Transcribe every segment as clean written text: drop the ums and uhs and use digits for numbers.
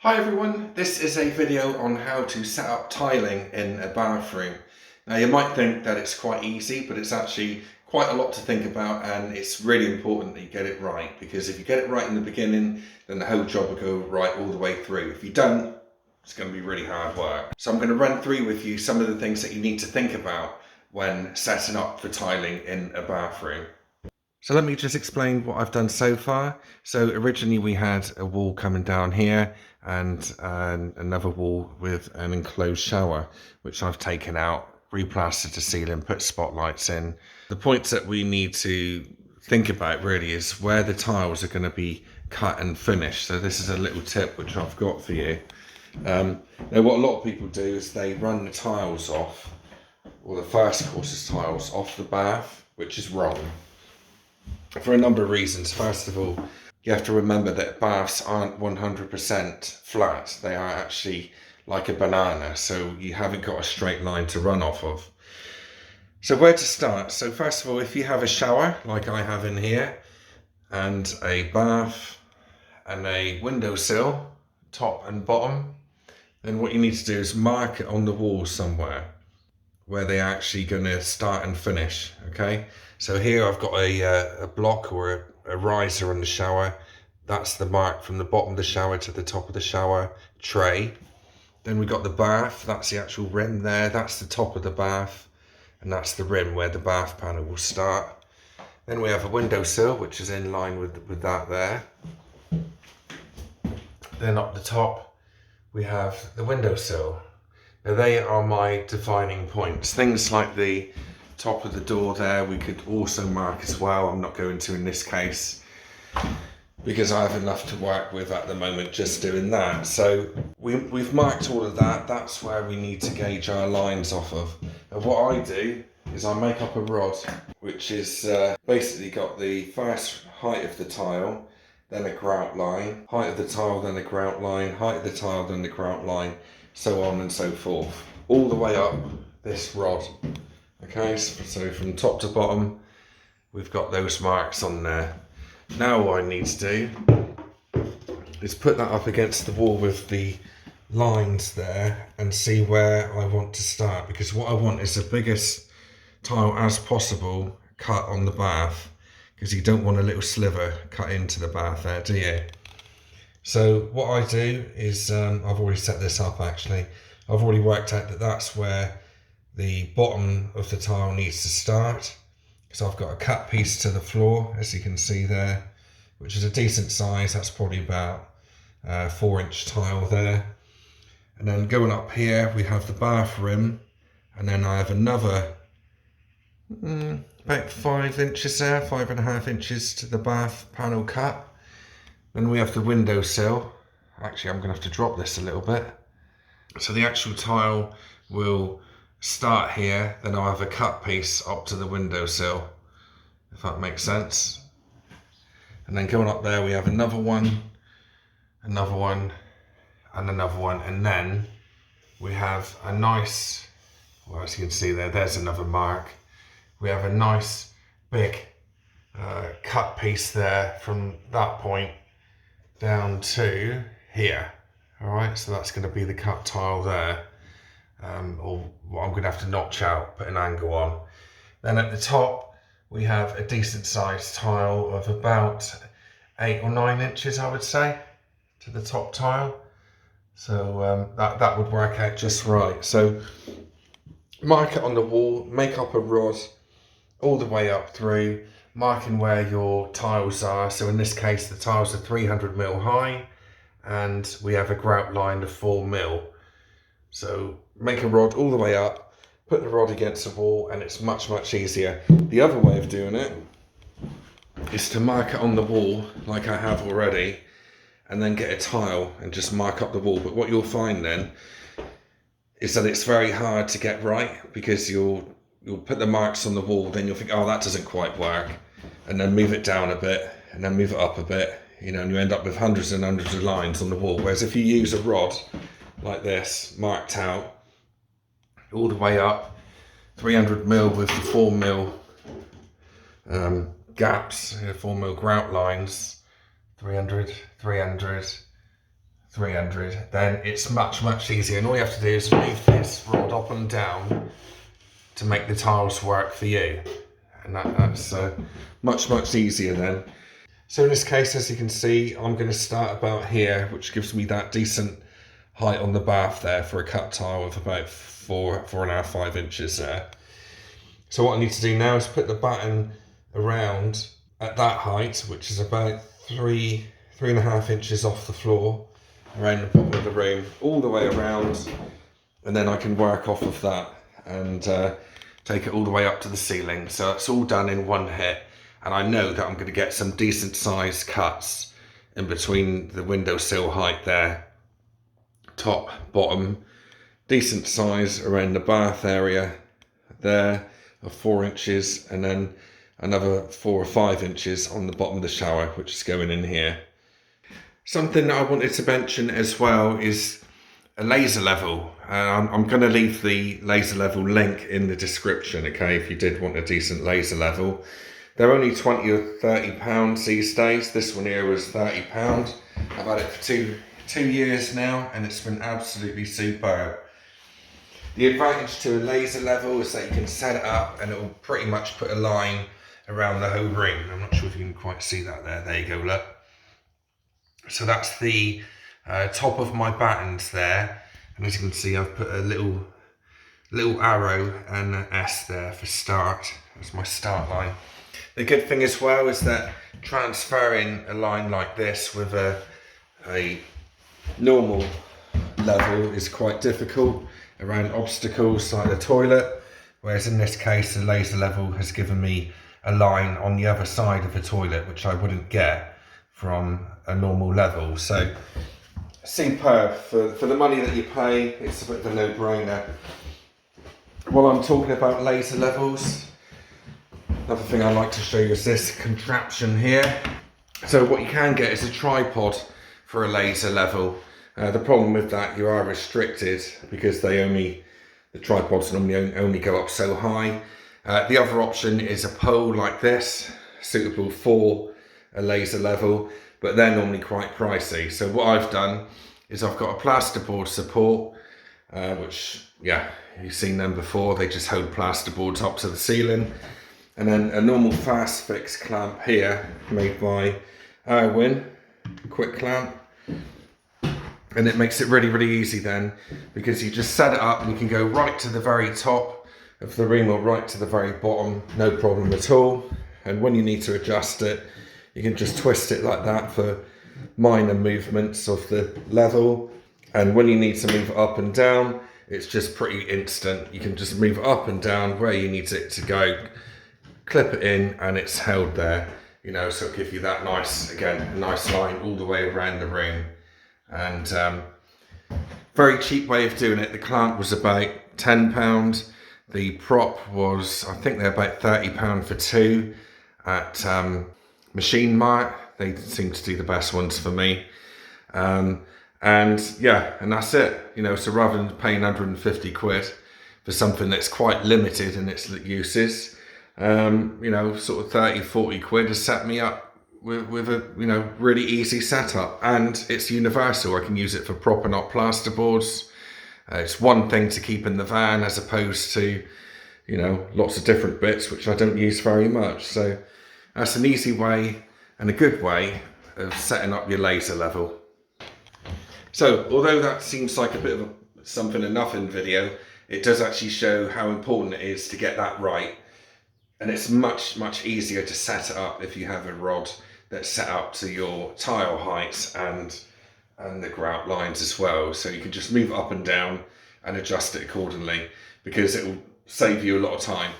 Hi everyone, this is a video on how to set up tiling in a bathroom. Now you might think that it's quite easy, but it's actually quite a lot to think about, and it's really important that you get it right, because if you get it right in the beginning, then the whole job will go right all the way through. If you don't, it's going to be really hard work. So I'm going to run through with you some of the things that you need to think about when setting up for tiling in a bathroom. So let me just explain what I've done so far. So originally we had a wall coming down here and another wall with an enclosed shower, which I've taken out, replastered the ceiling, put spotlights in. The points that we need to think about really is where the tiles are going to be cut and finished. So this is a little tip which I've got for you. Now what a lot of people do is they run the tiles off, or the first course of tiles off the bath, which is wrong. For a number of reasons. First of all, you have to remember that baths aren't 100% flat. They are actually like a banana, so you haven't got a straight line to run off of. So where to start? So first of all, if you have a shower, like I have in here, and a bath, and a windowsill, top and bottom, then what you need to do is mark it on the wall somewhere where they're actually going to start and finish. Okay, so here I've got a block or a riser on the shower. That's the mark from the bottom of the shower to the top of the shower tray. Then we got the bath, that's the actual rim there, that's the top of the bath, and that's the rim where the bath panel will start. Then we have a windowsill, which is in line with that there. Then up the top we have the windowsill. Now they are my defining points. Things like the top of the door there, we could also mark as well. I'm not going to in this case, because I have enough to work with at the moment just doing that. So we've marked all of that. That's where we need to gauge our lines off of. And what I do is I make up a rod, which is basically got the first height of the tile, then a grout line, height of the tile, then a grout line, height of the tile, then the grout line, so on and so forth, all the way up this rod. Okay, so from top to bottom, we've got those marks on there. Now what I need to do is put that up against the wall with the lines there and see where I want to start, because what I want is the biggest tile as possible cut on the bath, because you don't want a little sliver cut into the bath there, do you? So what I do is, I've already set this up actually. I've already worked out that that's where the bottom of the tile needs to start. So I've got a cut piece to the floor, as you can see there, which is a decent size. That's probably about 4-inch tile there. And then going up here, we have the bath rim. And then I have another about 5 inches there, 5.5 inches to the bath panel cut. Then we have the windowsill. Actually, I'm going to have to drop this a little bit. So the actual tile will start here, then I'll have a cut piece up to the windowsill, if that makes sense. And then going up there, we have another one, and another one, and then we have a nice, well, as you can see there, there's another mark. We have a nice big cut piece there from that point down to here. All right, so that's going to be the cut tile there, or what I'm going to have to notch out, put an angle on. Then at the top we have a decent sized tile of about 8 or 9 inches, I would say, to the top tile. So that would work out just right. So mark it on the wall, make up a rod all the way up through, marking where your tiles are. So in this case, the tiles are 300mm high, and we have a grout line of 4mm. So make a rod all the way up, put the rod against the wall, and it's much, much easier. The other way of doing it is to mark it on the wall, like I have already, and then get a tile and just mark up the wall. But what you'll find then is that it's very hard to get right, because you'll put the marks on the wall, then you'll think, oh, that doesn't quite work, and then move it down a bit, and then move it up a bit, you know, and you end up with hundreds and hundreds of lines on the wall. Whereas if you use a rod like this, marked out all the way up, 300mm with the 4mm gaps, 4mm grout lines, 300, 300, 300, then it's much easier. And all you have to do is move this rod up and down to make the tiles work for you. And that's much easier then. So in this case, as you can see, I'm going to start about here, which gives me that decent height on the bath there for a cut tile of about 4.5, 5 inches there. So what I need to do now is put the batten around at that height, which is about 3.5 inches off the floor, around the bottom of the room, all the way around, and then I can work off of that and take it all the way up to the ceiling. So it's all done in one hit, and I know that I'm going to get some decent sized cuts in between the windowsill height there, top, bottom, decent size around the bath area there of 4 inches, and then another 4 or 5 inches on the bottom of the shower, which is going in here. Something that I wanted to mention as well is a laser level. I'm going to leave the laser level link in the description, okay, if you did want a decent laser level. They're only 20 or 30 pounds these days. This one here was 30 pounds. I've had it for two years now, and it's been absolutely superb. The advantage to a laser level is that you can set it up and it will pretty much put a line around the whole ring. I'm not sure if you can quite see that there. There you go, look. So that's the top of my battens there, and as you can see, I've put a little arrow and an S there for start. That's my start line. The good thing as well is that transferring a line like this with a normal level is quite difficult around obstacles like the toilet, whereas in this case the laser level has given me a line on the other side of the toilet, which I wouldn't get from a normal level. So superb for the money that you pay. It's a bit of a no-brainer. While I'm talking about laser levels, another thing I like to show you is this contraption here. So what you can get is a tripod for a laser level. The problem with that, you are restricted because the tripods normally only go up so high. The other option is a pole like this, suitable for a laser level, but they're normally quite pricey. So what I've done is I've got a plasterboard support, which, yeah, you've seen them before. They just hold plasterboards up to the ceiling, and then a normal fast fix clamp here made by Irwin, quick clamp. And it makes it really easy then, because you just set it up and you can go right to the very top of the ring or right to the very bottom, no problem at all. And when you need to adjust it, you can just twist it like that for minor movements of the level. And when you need to move it up and down, it's just pretty instant. You can just move it up and down where you need it to go, clip it in, and it's held there. You know, so it'll give you that nice line all the way around the room. And very cheap way of doing it. The clamp was about £10. The prop was, I think they're about £30 for two at Machine Mart. They seem to do the best ones for me. And yeah, and that's it. You know, so rather than paying 150 quid for something that's quite limited in its uses, you know, sort of 30, 40 quid has set me up with a, you know, really easy setup. And it's universal. I can use it for propping up plasterboards. It's one thing to keep in the van as opposed to, you know, lots of different bits which I don't use very much. So that's an easy way and a good way of setting up your laser level. So although that seems like a bit of something or nothing video, it does actually show how important it is to get that right. And it's much easier to set it up if you have a rod that's set up to your tile heights and the grout lines as well. So you can just move it up and down and adjust it accordingly, because it will save you a lot of time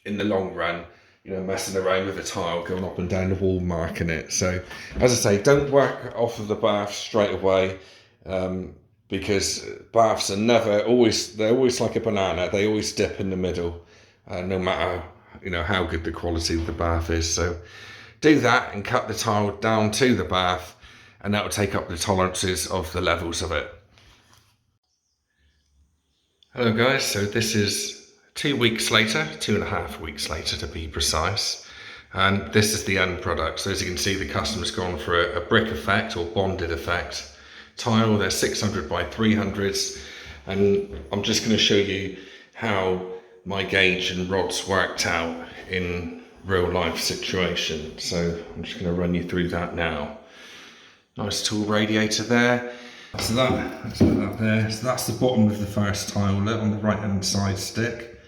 in the long run, you know, messing around with a tile, going up and down the wall, marking it. So as I say, don't work off of the bath straight away, because baths are they're always like a banana. They always dip in the middle, no matter, you know, how good the quality of the bath is. So do that and cut the tile down to the bath, and that will take up the tolerances of the levels of it. Hello guys, so this is 2 weeks later, 2.5 weeks later to be precise, and this is the end product. So as you can see, the customer's gone for a brick effect or bonded effect tile. They're 600 by 300s, and I'm just going to show you how my gauge and rods worked out in real life situation. So I'm just going to run you through that now. Nice tall radiator there. So let's put that there. So that's the bottom of the first tile on the right hand side stick,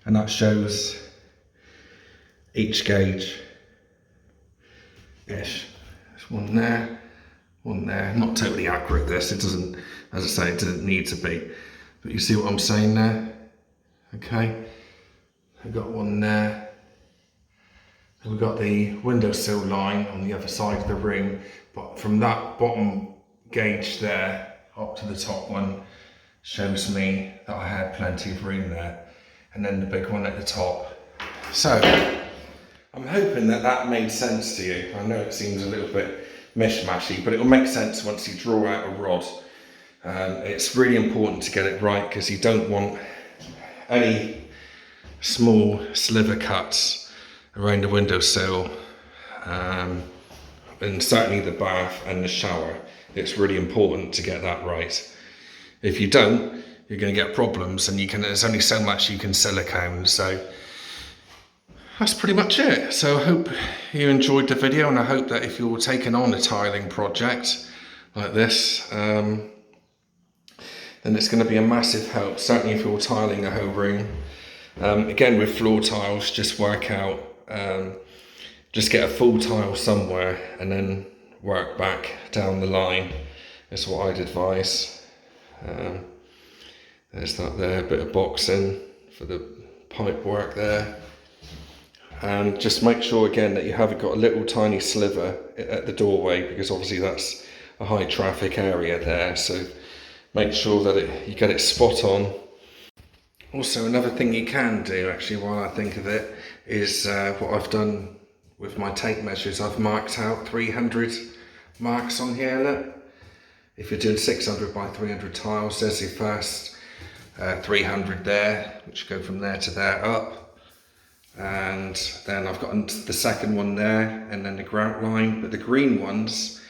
and that shows each gauge ish. There's one there, one there. Not totally accurate this, it doesn't, as I say, it doesn't need to be, but you see what I'm saying there? Okay, I've got one there. And we've got the windowsill line on the other side of the room, but from that bottom gauge there up to the top one shows me that I had plenty of room there, and then the big one at the top. So I'm hoping that that made sense to you. I know it seems a little bit mishmashy, but it will make sense once you draw out a rod. It's really important to get it right, because you don't want any small sliver cuts around the windowsill, and certainly the bath and the shower. It's really important to get that right. If you don't, you're going to get problems, and there's only so much you can silicone. So that's pretty much it. So I hope you enjoyed the video, and I hope that if you're taking on a tiling project like this, then it's going to be a massive help, certainly if you're tiling a whole room. Again, with floor tiles, just work out, just get a full tile somewhere and then work back down the line. That's what I'd advise. There's that there, bit of boxing for the pipe work there. And just make sure again that you haven't got a little tiny sliver at the doorway, because obviously that's a high traffic area there. So make sure that you get it spot on. Also, another thing you can do, actually, while I think of it, is what I've done with my tape measures. I've marked out 300 marks on here, look. If you're doing 600 by 300 tiles, there's your first 300 there, which go from there to there up. And then I've got the second one there, and then the grout line, but the green ones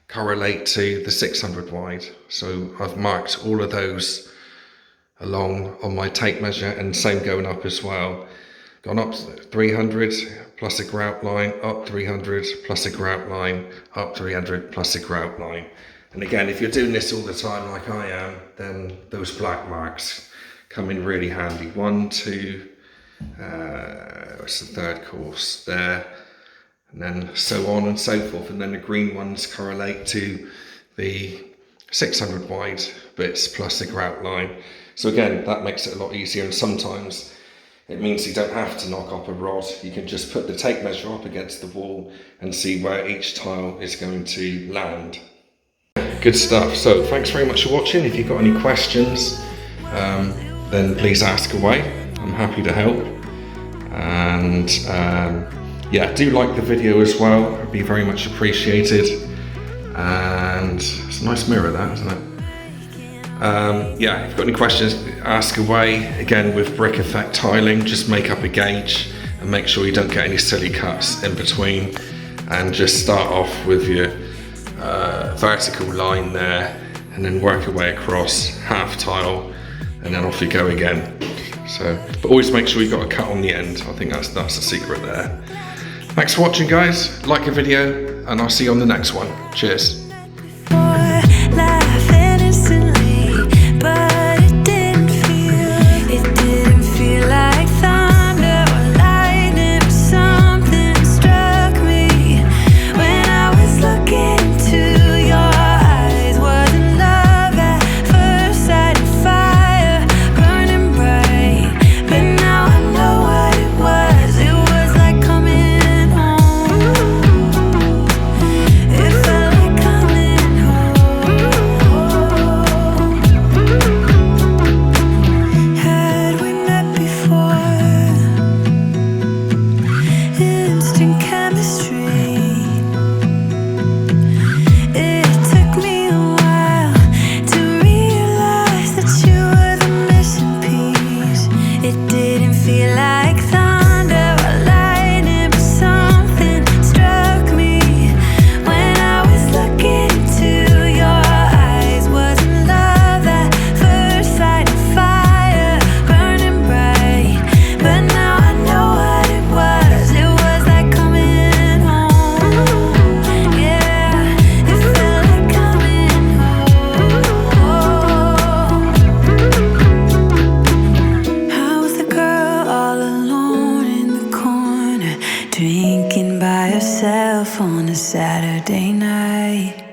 correlate to the 600 wide. So I've marked all of those along on my tape measure, and same going up as well. Gone up 300 plus a grout line, up 300 plus a grout line, up 300 plus a grout line. And again, if you're doing this all the time like I am, then those black marks come in really handy. 1, 2, what's the third course there, and then so on and so forth. And then the green ones correlate to the 600 wide bits plus the grout line. So again, that makes it a lot easier, and sometimes it means you don't have to knock up a rod. You can just put the tape measure up against the wall and see where each tile is going to land. Good stuff. So thanks very much for watching. If you've got any questions, then please ask away. I'm happy to help. And yeah, do like the video as well. It'd be very much appreciated. And it's a nice mirror, that, isn't it? Yeah, if you've got any questions, ask away. Again, with brick effect tiling, just make up a gauge and make sure you don't get any silly cuts in between, and just start off with your vertical line there, and then work your way across half tile, and then off you go again. So, but always make sure you've got a cut on the end. I think that's the secret there. Thanks for watching, guys. Like the video, and I'll see you on the next one. Cheers. It felt like Drinking by yourself on a Saturday night.